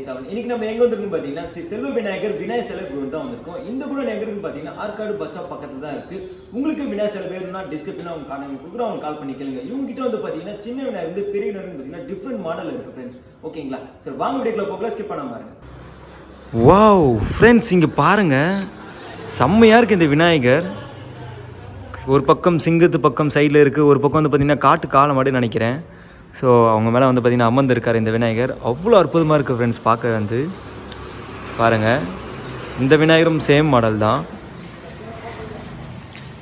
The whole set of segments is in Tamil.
7. இன்னைக்கு நம்ம எங்க வந்திருக்கோம் பாத்தீங்கன்னா ஸ்ரீ செல்வ விநாயகர் விநாயகர் சிலை குழு தான் வந்திருக்கோம். இந்த கூட எங்க இருக்குன்னு பாத்தீங்கன்னா ஆற்காடு பஸ் ஸ்டாப் பக்கத்துல தான் இருக்கு. உங்களுக்கு விநாயகர் சிலை வேணும்னா டிஸ்கிரிப்ஷன்ல அவங்க கான்டாக்ட் கொடுக்குறோம், அவங்க கால் பண்ணி கேளுங்க. இவங்க கிட்ட வந்து பாத்தீங்கன்னா சின்ன விநாயகர் இருந்து பெரிய விநாயகர் பாத்தீங்கன்னா டிஃபரெண்ட் மாடல் இருக்கு ஃப்ரெண்ட்ஸ். ஓகேங்களா? சரி வாங்க வீடியோக்குள்ள போகலாம், ஸ்கிப் பண்ணாம பாருங்க. வாவ் ஃப்ரெண்ட்ஸ், இங்கே பாருங்கள், செம்மையாக இருக்குது இந்த விநாயகர். ஒரு பக்கம் சிங்கத்து பக்கம் சைடில் இருக்குது, ஒரு பக்கம் வந்து பார்த்திங்கன்னா காட்டு காலம் மாடு நினைக்கிறேன். ஸோ அவங்க மேலே வந்து பார்த்திங்கன்னா அமர்ந்திருக்கார் இந்த விநாயகர். அவ்வளோ அற்புதமாக இருக்குது ஃப்ரெண்ட்ஸ் பார்க்க. வந்து பாருங்கள், இந்த விநாயகரும் சேம் மாடல் தான்.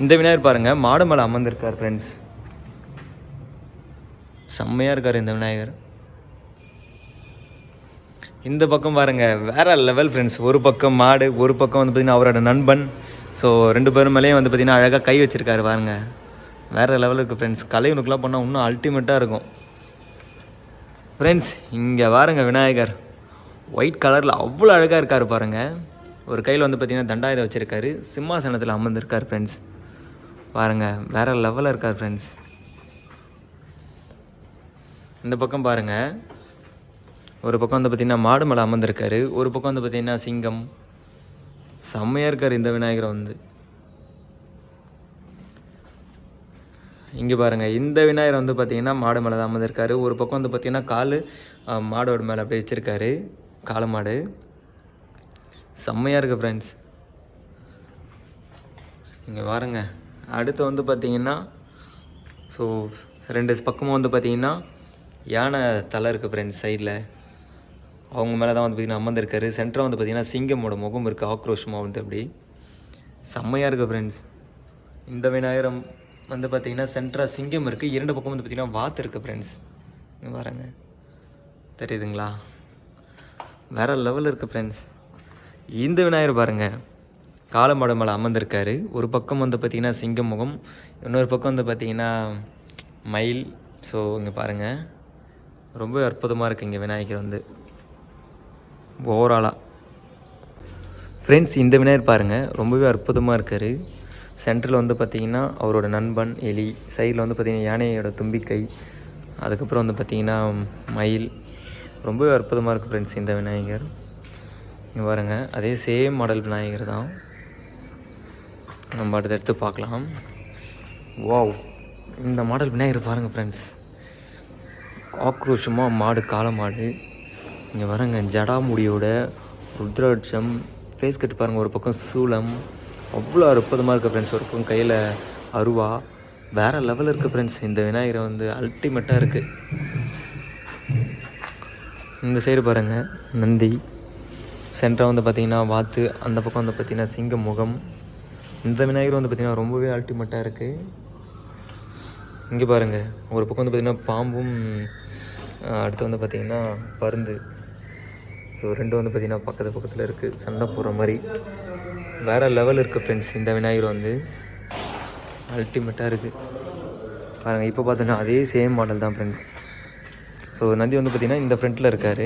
இந்த விநாயகர் பாருங்கள், மாடு மேலே அமர்ந்திருக்கார் ஃப்ரெண்ட்ஸ். செம்மையாக இருக்கார் இந்த விநாயகர். இந்த பக்கம் பாருங்கள், வேறு லெவல் ஃப்ரெண்ட்ஸ். ஒரு பக்கம் மாடு, ஒரு பக்கம் வந்து பார்த்திங்கன்னா அவரோட நண்பன். ஸோ ரெண்டு பேரும் மேலேயும் வந்து பார்த்திங்கன்னா அழகாக கை வச்சுருக்காரு பாருங்கள். வேறு லெவலுக்கு ஃப்ரெண்ட்ஸ். கலைவனுக்குலாம் பண்ணால் இன்னும் அல்டிமேட்டாக இருக்கும் ஃப்ரெண்ட்ஸ். இங்கே பாருங்கள், விநாயகர் ஒயிட் கலரில் அவ்வளோ அழகாக இருக்கார் பாருங்கள். ஒரு கையில் வந்து பார்த்திங்கன்னா தண்டாயுதம் வச்சுருக்காரு, சிம்மாசனத்தில் அமர்ந்திருக்கார் ஃப்ரெண்ட்ஸ். பாருங்கள், வேறு லெவலில் இருக்கார் ஃப்ரெண்ட்ஸ். இந்த பக்கம் பாருங்கள், ஒரு பக்கம் வந்து பார்த்திங்கன்னா மாடு மேலே அமர்ந்திருக்காரு, ஒரு பக்கம் வந்து பார்த்திங்கன்னா சிங்கம். செம்மையாக இருக்கார் இந்த விநாயகரை வந்து. இங்கே பாருங்கள், இந்த விநாயகர் வந்து பார்த்திங்கன்னா மாடு மேலே தான் அமர்ந்திருக்காரு. ஒரு பக்கம் வந்து பார்த்திங்கன்னா கால் மாடோட மேலே அப்படியே வச்சுருக்காரு, காளை மாடு. செம்மையாக இருக்குது ஃப்ரெண்ட்ஸ். இங்கே பாருங்க, அடுத்து வந்து பார்த்திங்கன்னா ஸோ ரெண்டு பக்கமும் வந்து பார்த்திங்கன்னா யானை தலை இருக்குது ஃப்ரெண்ட்ஸ் சைடில். அவங்க மேலே தான் வந்து பார்த்திங்கன்னா அமர்ந்திருக்காரு. சென்டராக வந்து பார்த்திங்கன்னா சிங்கமோட முகம் இருக்குது, ஆக்ரோஷமாக வந்து அப்படி. செம்மையாக இருக்குது ஃப்ரெண்ட்ஸ். இந்த விநாயகரம் வந்து பார்த்திங்கன்னா சென்டராக சிங்கம் இருக்குது, இரண்டு பக்கம் வந்து பார்த்திங்கன்னா வாத்து இருக்குது ஃப்ரெண்ட்ஸ். இங்கே பாருங்க, தெரியுதுங்களா? வேறு லெவலில் இருக்குது ஃப்ரெண்ட்ஸ். இந்த விநாயகர் பாருங்கள், காளமாடு மேலே அமர்ந்திருக்காரு. ஒரு பக்கம் வந்து பார்த்திங்கன்னா சிங்கம் முகம், இன்னொரு பக்கம் வந்து பார்த்திங்கன்னா மயில். ஸோ இங்கே பாருங்கள், ரொம்ப அற்புதமாக இருக்குது இங்கே விநாயகர் வந்து ஓவராலாக ஃப்ரெண்ட்ஸ். இந்த விநாயகர் பாருங்கள், ரொம்பவே அற்புதமாக இருக்கார். சென்டரில் வந்து பார்த்திங்கன்னா அவரோட நண்பன் எலி, சைடில் வந்து பார்த்திங்கன்னா யானையோட தும்பிக்கை, அதுக்கப்புறம் வந்து பார்த்திங்கன்னா மயில். ரொம்பவே அற்புதமாக இருக்குது ஃப்ரெண்ட்ஸ் இந்த விநாயகர். இங்கே பாருங்கள், அதே சேம் மாடல் விநாயகர் தான். நம்ம அடுத்த எடுத்து பார்க்கலாம். வாவ், இந்த மாடல் விநாயகர் பாருங்கள் ஃப்ரெண்ட்ஸ். ஆக்ரோஷமாக மாடு, காளை மாடு. இங்கே பாருங்க, ஜடாமுடியோட ருத்ராட்சம், ஃபேஸ் கட்டு பாருங்கள், ஒரு பக்கம் சூலம். அவ்வளோ அற்புதமாக இருக்குது ஃப்ரெண்ட்ஸ். ஒரு பக்கம் கையில் அருவா. வேறு லெவலில் இருக்குது ஃப்ரெண்ட்ஸ். இந்த விநாயகரை வந்து அல்டிமேட்டாக இருக்குது. இந்த சைடு பாருங்கள், நந்தி. சென்டராக வந்து பார்த்திங்கன்னா வாத்து, அந்த பக்கம் வந்து பார்த்திங்கன்னா சிங்க முகம். இந்த விநாயகர் வந்து பார்த்திங்கன்னா ரொம்பவே அல்டிமேட்டாக இருக்குது. இங்கே பாருங்கள், ஒரு பக்கம் வந்து பார்த்திங்கன்னா பாம்பும், அடுத்து வந்து பார்த்திங்கன்னா பருந்து. ஸோ ரெண்டும் வந்து பார்த்திங்கன்னா பக்கத்தில் இருக்குது, சண்டை போடுற மாதிரி. வேறு லெவல் இருக்குது ஃப்ரெண்ட்ஸ். இந்த விநாயகர் வந்து அல்டிமேட்டாக இருக்குது பாருங்கள். இப்போ பார்த்தோன்னா அதே சேம் மாடல் தான் ஃப்ரெண்ட்ஸ். ஸோ நந்தி வந்து பார்த்திங்கன்னா இந்த ஃப்ரண்ட்டில் இருக்கார்.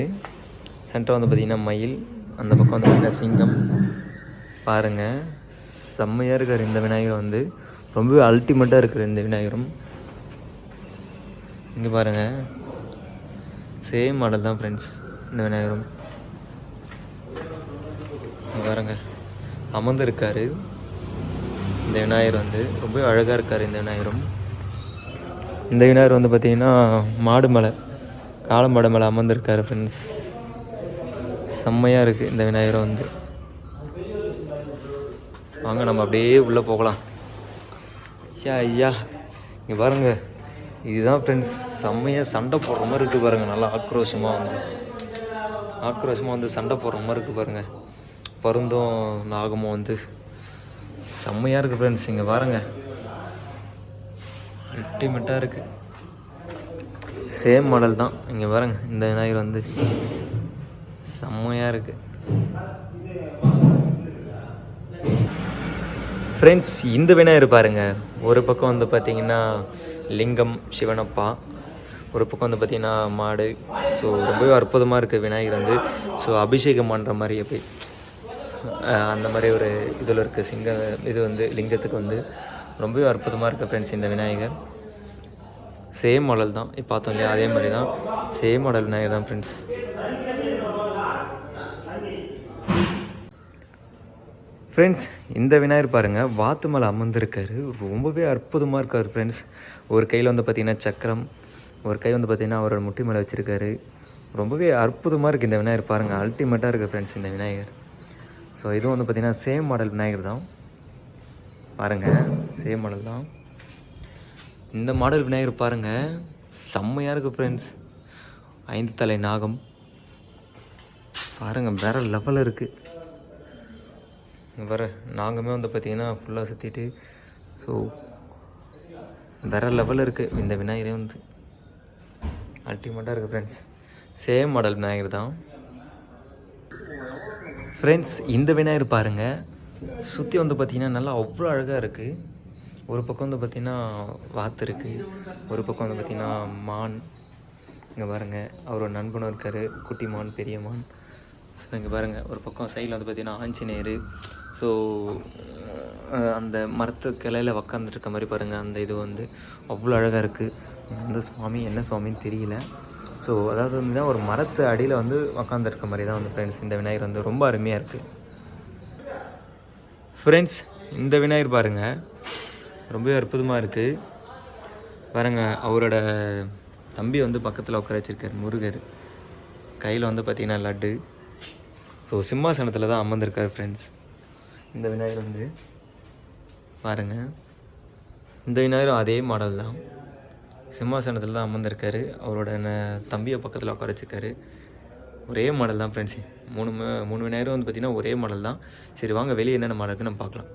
சென்டர் வந்து பார்த்திங்கன்னா மயில், அந்த பக்கம் வந்து பார்த்திங்கன்னா சிங்கம். பாருங்கள், செம்மையாக இருக்கார் இந்த விநாயகர் வந்து. ரொம்பவே அல்டிமேட்டாக இருக்குது இந்த விநாயகரும். இங்கே பாருங்கள், சேம் மாடல் தான் ஃப்ரெண்ட்ஸ் இந்த விநாயகரும். இங்கே பாருங்கள், அமர்ந்து இருக்கார் இந்த விநாயகர் வந்து. ரொம்ப அழகாக இருக்கார் இந்த விநாயகரும். இந்த விநாயகர் வந்து பார்த்திங்கன்னா மாடு மேலே, காளை மாடு மேலே அமர்ந்திருக்காரு ஃப்ரெண்ட்ஸ். செம்மையாக இருக்குது இந்த விநாயகரை வந்து. வாங்க நம்ம அப்படியே உள்ளே போகலாம். ஐயா இங்கே பாருங்கள், இதுதான் ஃப்ரெண்ட்ஸ் செம்மையாக சண்டை போடுற மாதிரி இருக்குது பாருங்கள். நல்லா ஆக்ரோஷமாக வந்து சண்டை போடுற மாதிரி இருக்குது பாருங்கள். பருந்தும் நாகமும் வந்து செம்மையாக இருக்குது ஃப்ரெண்ட்ஸ். இங்கே பாருங்கள், அல்டிமேட்டாக இருக்குது. சேம் மாடல் தான். இங்கே பாருங்கள், இந்த விநாயகர் வந்து செம்மையாக இருக்குது ஃப்ரெண்ட்ஸ். இந்த விநாயகர் பாருங்கள், ஒரு பக்கம் வந்து பார்த்திங்கன்னா லிங்கம் சிவனப்பா, ஒரு பக்கம் வந்து பார்த்திங்கன்னா மாடு. ஸோ ரொம்பவே அற்புதமாக இருக்குது விநாயகர் வந்து. ஸோ அபிஷேகம் பண்ணுற மாதிரி அப்படி அந்த மாதிரி ஒரு இதில் இருக்குது சிங்க. இது வந்து லிங்கத்துக்கு வந்து ரொம்பவே அற்புதமாக இருக்குது ஃப்ரெண்ட்ஸ் இந்த விநாயகர். சேம் மாடல் தான், இப்போ பார்த்தோம் இல்லையா, அதே மாதிரி தான் சேம் மாடல் விநாயகர் தான் ஃப்ரெண்ட்ஸ். ஃப்ரெண்ட்ஸ் இந்த விநாயகர் பாருங்கள் வாத்து மேலே அமர்ந்திருக்காரு. ரொம்பவே அற்புதமாக இருக்கார் ஃப்ரெண்ட்ஸ். ஒரு கையில் வந்து பார்த்திங்கன்னா சக்கரம், ஒரு கை வந்து பார்த்திங்கன்னா அவரோட முட்டி மேலே வச்சுருக்காரு. ரொம்பவே அற்புதமாக இருக்குது இந்த விநாயகர் பாருங்கள். அல்டிமேட்டாக இருக்குது ஃப்ரெண்ட்ஸ் இந்த விநாயகர். ஸோ இதுவும் வந்து பார்த்திங்கன்னா சேம் மாடல் விநாயகர் தான் பாருங்கள், சேம் மாடல் தான். இந்த மாடல் விநாயகர் பாருங்கள் செம்மையாக இருக்குது ஃப்ரெண்ட்ஸ். 5 தலை நாகம் பாருங்கள், வேறு லெவலில் இருக்குது. வேறு நாகமே வந்து பார்த்திங்கன்னா ஃபுல்லாக சுற்றிட்டு ஸோ வேறு லெவலில் இருக்குது இந்த விநாயகரே வந்து அல்டிமேட்டாக இருக்குது ஃப்ரெண்ட்ஸ். சேம் மாடல் விநாயகர் தான் ஃப்ரெண்ட்ஸ். இந்த விநாயகர் பாருங்கள் சுற்றி வந்து பார்த்திங்கன்னா நல்லா அவ்வளோ அழகாக இருக்குது. ஒரு பக்கம் வந்து பார்த்திங்கன்னா வாத்து இருக்குது, ஒரு பக்கம் வந்து பார்த்திங்கன்னா மான். இங்கே பாருங்கள் அவரோட நண்பனும் இருக்கார், குட்டி மான் பெரிய மான். ஸோ இங்கே பாருங்கள் ஒரு பக்கம் சைடில் வந்து பார்த்திங்கன்னா ஆஞ்சநேயர். ஸோ அந்த மரத்து கிளையில் உக்காந்துருக்க மாதிரி பாருங்கள், அந்த இது வந்து அவ்வளோ அழகாக இருக்குது. அந்த சுவாமி என்ன சுவாமின்னு தெரியல. ஸோ அதாவது வந்து ஒரு மரத்து அடியில் வந்து உக்காந்துருக்க மாதிரி தான் வந்து ஃப்ரெண்ட்ஸ் இந்த விநாயகர் வந்து ரொம்ப அருமையாக இருக்குது ஃப்ரெண்ட்ஸ். இந்த விநாயகர் பாருங்கள் ரொம்பவே அற்புதமாக இருக்குது பாருங்கள். அவரோட தம்பி வந்து பக்கத்தில் உட்கார வச்சுருக்கார் முருகர். கையில் வந்து பார்த்திங்கன்னா லட்டு. ஸோ சிம்மாசனத்தில் தான் அமர்ந்திருக்கார் ஃப்ரெண்ட்ஸ் இந்த விநாயகர் வந்து பாருங்கள். இந்த விநாயகரும் அதே மாடல் தான், சிம்மாசனத்தில் தான் அமர்ந்திருக்காரு. அவரோட தம்பியை பக்கத்தில் உட்கார வச்சுருக்காரு. ஒரே மாடல் தான் ஃப்ரெண்ட்ஸ். மூணு விநாயகரும் வந்து பார்த்திங்கன்னா ஒரே மாடல் தான். சரி வாங்க வெளியே என்னென்ன மாடல் இருக்குன்னு நம்ம பார்க்கலாம்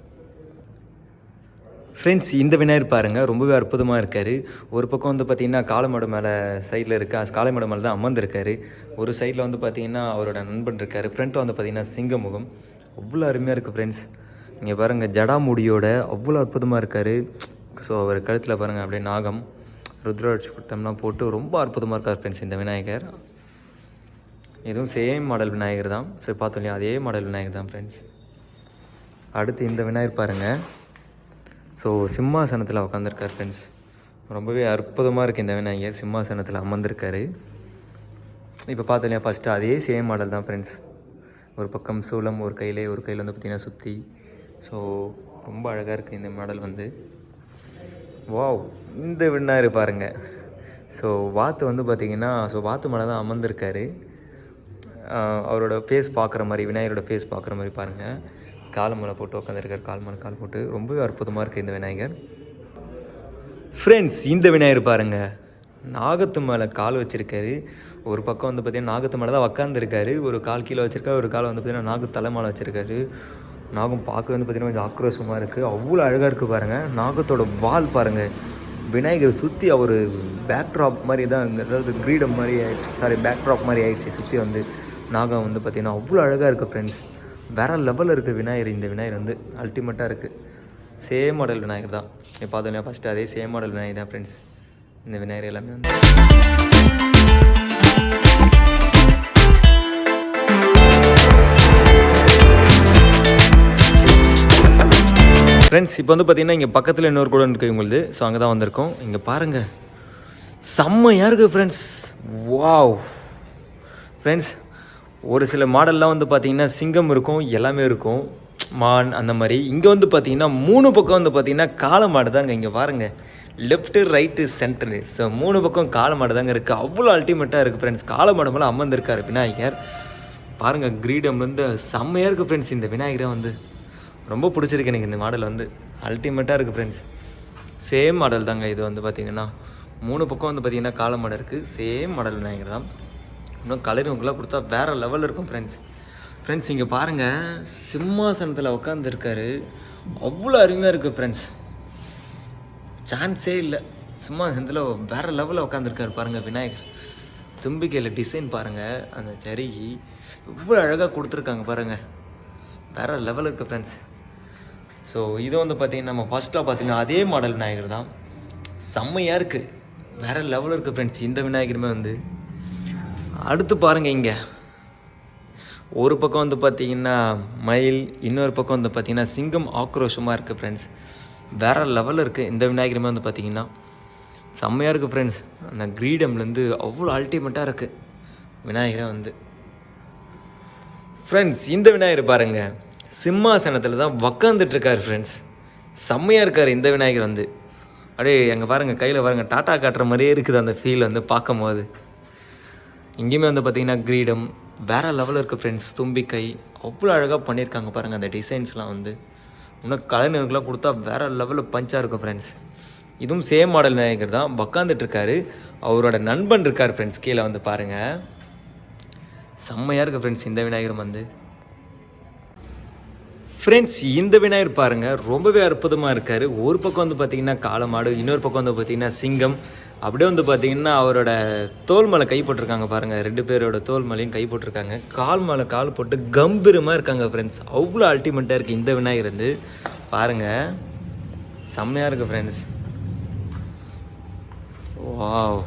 ஃப்ரெண்ட்ஸ். இந்த விநாயகர் பாருங்கள் ரொம்பவே அற்புதமாக இருக்கார். ஒரு பக்கம் வந்து பார்த்திங்கன்னா காளைமாடு மேலே சைடில் இருக்குது, காளைமாடு மேலே தான் அமர்ந்திருக்காரு. ஒரு சைடில் வந்து பார்த்திங்கன்னா அவரோட நண்பன் இருக்கார். ஃப்ரண்ட்டில் வந்து பார்த்திங்கன்னா சிங்கமுகம். அவ்வளோ அருமையாக இருக்குது ஃப்ரெண்ட்ஸ். இங்கே பாருங்கள் ஜடாமுடியோட அவ்வளோ அற்புதமாக இருக்கார். ஸோ அவர் கழுத்தில் பாருங்கள் அப்படியே நாகம் ருத்ராட்சி குட்டம்லாம் போட்டு ரொம்ப அற்புதமாக இருக்கார் ஃப்ரெண்ட்ஸ் இந்த விநாயகர். இதுவும் சேம் மாடல் விநாயகர் தான். ஸோ பார்த்தோம் இல்லையா, அதே மாடல் விநாயகர் தான் ஃப்ரெண்ட்ஸ். அடுத்து இந்த விநாயகர் பாருங்கள். ஸோ சிம்மாசனத்தில் உட்காந்துருக்கார் ஃப்ரெண்ட்ஸ். ரொம்பவே அற்புதமாக இருக்குது இந்த விநாயகர். சிம்மாசனத்தில் அமர்ந்திருக்காரு. இப்போ பார்த்தோம் இல்லையா, ஃபஸ்ட்டு அதே சேம் மாடல் தான் ஃப்ரெண்ட்ஸ். ஒரு பக்கம் சூலம், ஒரு கையில் வந்து பார்த்திங்கன்னா சுற்றி. ஸோ ரொம்ப அழகாக இருக்குது இந்த மாடல் வந்து. வாவ், இந்த விநாயகர் பாருங்கள். ஸோ வாத்து வந்து பார்த்திங்கன்னா வாத்து மேலே தான் அமர்ந்திருக்காரு. அவரோட ஃபேஸ் பார்க்குற மாதிரி, விநாயகரோட ஃபேஸ் பார்க்குற மாதிரி பாருங்கள். கால் மேலே போட்டு உட்காந்துருக்கார், கால் மேலே கால் போட்டு. ரொம்பவே அற்புதமாக இருக்குது இந்த விநாயகர் ஃப்ரெண்ட்ஸ். இந்த விநாயகர் பாருங்கள் நாகத்து மேலே கால் வச்சுருக்காரு. ஒரு பக்கம் வந்து பார்த்திங்கன்னா நாகத்து மேலே தான் உக்காந்துருக்காரு. ஒரு கால் கீழே வச்சுருக்காரு, ஒரு கால் வந்து பார்த்திங்கன்னா நாகு தலை மேலே வச்சுருக்காரு. நாகம் பார்க்க வந்து பார்த்திங்கன்னா கொஞ்சம் ஆக்ரோஷமாக இருக்குது. அவ்வளோ அழகாக இருக்குது பாருங்கள். நாகத்தோட வால் பாருங்கள். விநாயகர் சுற்றி அவர் பேக்ட்ராப் மாதிரி தான், அதாவது கிரீடம் மாதிரி பேக்ட்ராப் மாதிரி ஆயிடுச்சு. சுற்றி வந்து நாகம் வந்து பார்த்திங்கன்னா அவ்வளோ அழகாக இருக்குது ஃப்ரெண்ட்ஸ். வேறு லெவலில் இருக்குது விநாயகர். இந்த விநாயகர் வந்து அல்டிமேட்டாக இருக்குது. சேம் மாடல் விநாயகர் தான். இப்போ பார்த்தோன்னா ஃபஸ்ட்டு அதே சேம் மாடல் விநாயகர் தான் ஃப்ரெண்ட்ஸ் இந்த விநாயகர் எல்லாமே வந்து. ஃப்ரெண்ட்ஸ் இப்போ வந்து பார்த்திங்கன்னா இங்கே பக்கத்தில் இன்னொரு கூட இருக்குது உங்களுக்கு. ஸோ அங்கே தான் வந்திருக்கோம். இங்கே பாருங்கள் செம்மையாக இருக்குது ஃப்ரெண்ட்ஸ். வாவ் ஃப்ரெண்ட்ஸ், ஒரு சில மாடல்லாம் வந்து பார்த்திங்கன்னா சிங்கம் இருக்கும், எல்லாமே இருக்கும், மான் அந்த மாதிரி. இங்கே வந்து பார்த்திங்கன்னா 3 பக்கம் வந்து பார்த்திங்கன்னா காளை மாடு தாங்க. இங்கே பாருங்கள், லெஃப்ட்டு ரைட்டு சென்டரு. ஸோ 3 பக்கம் காளை மாடு தாங்க இருக்குது. அவ்வளோ அல்டிமேட்டாக இருக்குது ஃப்ரெண்ட்ஸ். காளை மாடு மேலே அமர்ந்திருக்காரு விநாயகர் பாருங்கள். கிரீடம் வந்து செம்மையாக இருக்குது ஃப்ரெண்ட்ஸ். இந்த விநாயகரை வந்து ரொம்ப பிடிச்சிருக்கு எனக்கு. இந்த மாடல் வந்து அல்டிமேட்டாக இருக்குது ஃப்ரெண்ட்ஸ். சேம் மாடல் தாங்க இது வந்து பார்த்திங்கன்னா. 3 பக்கம் வந்து பார்த்திங்கன்னா காளை மாடு இருக்குது. சேம் மாடல் விநாயகர் தான். இன்னும் கலருங்கெல்லாம் கொடுத்தா வேறு லெவலில் இருக்கும் ஃப்ரெண்ட்ஸ். இங்கே பாருங்கள் சிம்மாசனத்தில் உட்காந்துருக்காரு. அவ்வளோ அருமையாக இருக்குது ஃப்ரெண்ட்ஸ். சான்ஸே இல்லை. சிம்மாசனத்தில் வேறு லெவலில் உட்காந்துருக்காரு பாருங்கள் விநாயகர். தும்பிக்கையில் டிசைன் பாருங்கள், அந்த ஜரிகி இவ்வளோ அழகாக கொடுத்துருக்காங்க பாருங்கள். வேறு லெவலில் இருக்குது ஃப்ரெண்ட்ஸ். ஸோ இது வந்து பார்த்திங்கன்னா நம்ம ஃபஸ்ட்டில் பார்த்திங்கன்னா அதே மாடல் விநாயகர் தான். செம்மையாக இருக்குது, வேறு லெவலில் இருக்குது ஃப்ரெண்ட்ஸ் இந்த விநாயகருமே வந்து. அடுத்து பாருங்கள், இங்கே ஒரு பக்கம் வந்து பார்த்திங்கன்னா மயில், இன்னொரு பக்கம் வந்து பார்த்திங்கன்னா சிங்கம் ஆக்ரோஷமாக இருக்குது ஃப்ரெண்ட்ஸ். வேறு லெவலில் இருக்குது இந்த விநாயகருமே வந்து பார்த்திங்கன்னா. செம்மையாக இருக்குது ஃப்ரெண்ட்ஸ். அந்த கிரீடம்லேருந்து அவ்வளோ அல்டிமேட்டாக இருக்குது விநாயகரை வந்து. ஃப்ரெண்ட்ஸ் இந்த விநாயகர் பாருங்கள், சிம்மாசனத்தில் தான் உக்காந்துட்டு இருக்காரு ஃப்ரெண்ட்ஸ். செம்மையாக இருக்கார் இந்த விநாயகர் வந்து. அப்படியே எங்கே பாருங்கள், கையில் பாருங்கள், டாட்டா காட்டுற மாதிரியே இருக்குது அந்த ஃபீல் வந்து பார்க்கும் போது. இங்கேயுமே வந்து பார்த்திங்கன்னா கிரீடம் வேறு லெவலில் இருக்குது ஃப்ரெண்ட்ஸ். தும்பிக்கை அவ்வளோ அழகாக பண்ணியிருக்காங்க பாருங்கள். அந்த டிசைன்ஸ்லாம் வந்து இன்னும் கலைஞர்களுக்குலாம் கொடுத்தா வேறு லெவலில் பஞ்சாக இருக்கும் ஃப்ரெண்ட்ஸ். இதுவும் சேம் மாடல் விநாயகர் தான் உக்காந்துட்ருக்காரு. அவரோட நண்பன் இருக்கார் ஃப்ரெண்ட்ஸ் கீழே வந்து பாருங்கள். செம்மையாக இருக்குது ஃப்ரெண்ட்ஸ் இந்த விநாயகர் வந்து. ஃப்ரெண்ட்ஸ் இந்த விநாயகர் பாருங்கள் ரொம்பவே அற்புதமாக இருக்கார். ஒரு பக்கம் வந்து பார்த்திங்கன்னா காளமாடு, இன்னொரு பக்கம் வந்து பார்த்திங்கன்னா சிங்கம். அப்படியே வந்து பார்த்திங்கன்னா அவரோட தோல் மேலே கை போட்டிருக்காங்க பாருங்கள். 2 பேரோட தோல் மேலேயும் கை போட்டிருக்காங்க. கால் மேலே கால் போட்டு கம்பீரமாக இருக்காங்க ஃப்ரெண்ட்ஸ். அவ்வளோ அல்டிமேட்டாக இருக்குது இந்த விநாயகர் வந்து பாருங்கள். செம்மையாக இருக்குது ஃப்ரெண்ட்ஸ். வாவ்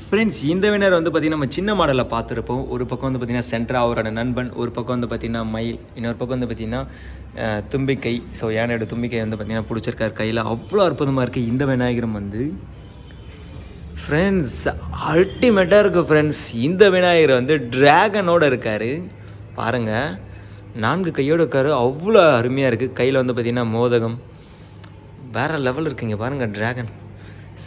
ஃப்ரெண்ட்ஸ் இந்த விநாயகர் வந்து பார்த்திங்கன்னா நம்ம சின்ன மாடலில் பார்த்துருப்போம். ஒரு பக்கம் வந்து பார்த்திங்கன்னா சென்ட்ரா அவரோட நண்பன், ஒரு பக்கம் வந்து பார்த்திங்கன்னா மயில், இன்னொரு பக்கம் வந்து பார்த்திங்கன்னா தும்பிக்கை. ஸோ யானையோட தும்பிக்கை வந்து பார்த்திங்கன்னா பிடிச்சிருக்காரு கையில். அவ்வளோ அற்புதமாக இருக்குது இந்த விநாயகரம் வந்து ஃப்ரெண்ட்ஸ். அல்டிமேட்டாக இருக்குது ஃப்ரெண்ட்ஸ். இந்த விநாயகர் வந்து ட்ராகனோடு இருக்கார் பாருங்கள். 4 கையோடு இருக்கார். அவ்வளோ அருமையாக இருக்குது. கையில் வந்து பார்த்திங்கன்னா மோதகம் வேறு லெவல் இருக்குங்க பாருங்கள். ட்ராகன்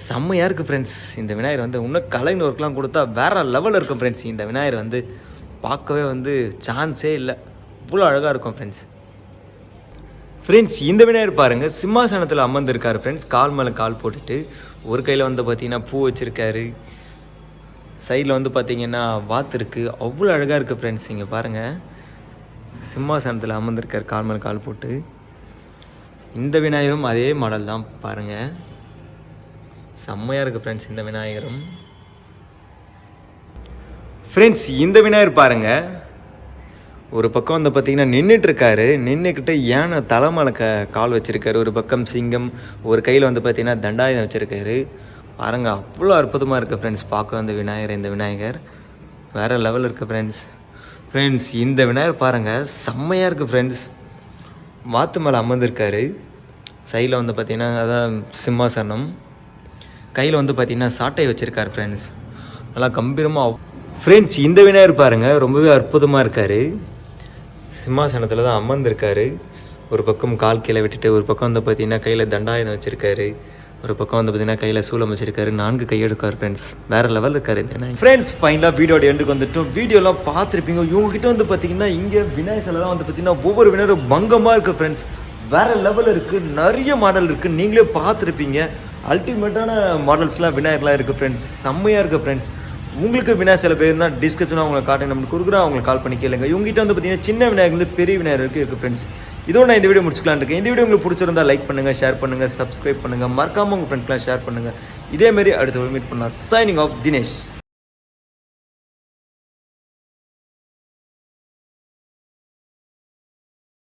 செம்மையாக இருக்குது ஃப்ரெண்ட்ஸ். இந்த விநாயகர் வந்து இன்னும் கலைஞர் ஒர்க்லாம் கொடுத்தா வேறு லெவலில் இருக்கும் ஃப்ரெண்ட்ஸ். இந்த விநாயகர் வந்து பார்க்கவே வந்து சான்ஸே இல்லை, இவ்வளோ அழகாக இருக்கும் ஃப்ரெண்ட்ஸ். ஃப்ரெண்ட்ஸ் இந்த விநாயகர் பாருங்கள் சிம்மாசனத்தில் அமர்ந்திருக்காரு ஃப்ரெண்ட்ஸ். கால் மேலே கால் போட்டுட்டு ஒரு கையில் வந்து பார்த்திங்கன்னா பூ வச்சுருக்காரு. சைடில் வந்து பார்த்திங்கன்னா வாத்து இருக்குது. அவ்வளோ அழகாக இருக்குது ஃப்ரெண்ட்ஸ். இங்கே பாருங்கள் சிம்மாசனத்தில் அமர்ந்திருக்கார் கால் மேலே கால் போட்டு. இந்த விநாயகரும் அதே மாடல் தான் பாருங்கள். செம்மையாக இருக்குது ஃப்ரெண்ட்ஸ் இந்த விநாயகரும். ஃப்ரெண்ட்ஸ் இந்த விநாயகர் பாருங்கள் ஒரு பக்கம் வந்து பார்த்திங்கன்னா நின்றுட்டுருக்காரு. நின்றுக்கிட்டு யானை தலைமலை கால் வச்சுருக்காரு. ஒரு பக்கம் சிங்கம், ஒரு கையில் வந்து பார்த்திங்கன்னா தண்டாயுதம் வச்சுருக்காரு பாருங்கள். அவ்வளோ அற்புதமாக இருக்குது ஃப்ரெண்ட்ஸ் பார்க்க வந்து விநாயகர். இந்த விநாயகர் வேறு லெவல் இருக்குது ஃப்ரெண்ட்ஸ். ஃப்ரெண்ட்ஸ் இந்த விநாயகர் பாருங்கள் செம்மையாக இருக்குது ஃப்ரெண்ட்ஸ். வாத்து மேலே அமர்ந்திருக்காரு. சைடில் வந்து பார்த்திங்கன்னா அதான் சிம்மாசனம். கையில் வந்து பார்த்திங்கன்னா சாட்டை வச்சுருக்கார் ஃப்ரெண்ட்ஸ். நல்லா கம்பீரமாக. ஃப்ரெண்ட்ஸ் இந்த விநாயகர் பாருங்கள் ரொம்பவே அற்புதமாக இருக்கார். சிம்மாசனத்தில் தான் அமர்ந்திருக்காரு. ஒரு பக்கம் கால் கீழே விட்டுட்டு, ஒரு பக்கம் வந்து பார்த்திங்கன்னா கையில் தண்டாயுதம் வச்சுருக்காரு. ஒரு பக்கம் வந்து பார்த்திங்கன்னா கையில் சூலம் வச்சுருக்காரு. 4 கை எடுக்கார் ஃப்ரெண்ட்ஸ். வேறு லெவல் இருக்கார் இந்த விநாயகர். ஃப்ரெண்ட்ஸ் ஃபைனலாக வீடியோட எண்டுக்கு வந்துட்டோம். வீடியோலாம் பார்த்துருப்பீங்க. இவங்ககிட்ட வந்து பார்த்திங்கன்னா இங்கே விநாயகர் சிலைலாம் வந்து பார்த்திங்கன்னா ஒவ்வொரு விநாயகரும் பங்கமாக இருக்குது ஃப்ரெண்ட்ஸ். வேறு லெவல் இருக்குது. நிறைய மாடல் இருக்குது. நீங்களே பார்த்துருப்பீங்க. அல்டிமேட்டான மாடல்ஸ்லாம் விநாயகர்லாம் இருக்குது ஃப்ரெண்ட்ஸ். செம்மையாக இருக்குது ஃப்ரெண்ட்ஸ். உங்களுக்கு விநாயகர் சில பேர் தான் டிஸ்கிரிப்ஷனாக அவங்களுக்கு காட்டேன் நம்மளுக்கு கொடுக்குறேன். அவங்களுக்கு கால் பண்ணி கேளுங்க. இவங்ககிட்ட வந்து பார்த்தீங்கன்னா சின்ன விநாயகர் வந்து பெரிய விநாயகர் இருக்குது ஃப்ரெண்ட்ஸ். இதோட நான் இந்த வீடியோ முடிச்சுக்கலாம் இருக்கேன். இந்த வீடியோ உங்களுக்கு பிடிச்சிருந்தா லைக் பண்ணுங்கள், ஷேர் பண்ணுங்கள், சப்ஸ்கிரைப் பண்ணுங்கள். மறக்காமல் உங்கள் ஃப்ரெண்ட்ஸ்லாம் ஷேர் பண்ணுங்கள். இதேமாரி அடுத்த மீட் பண்ணலாம். Signing off Dinesh.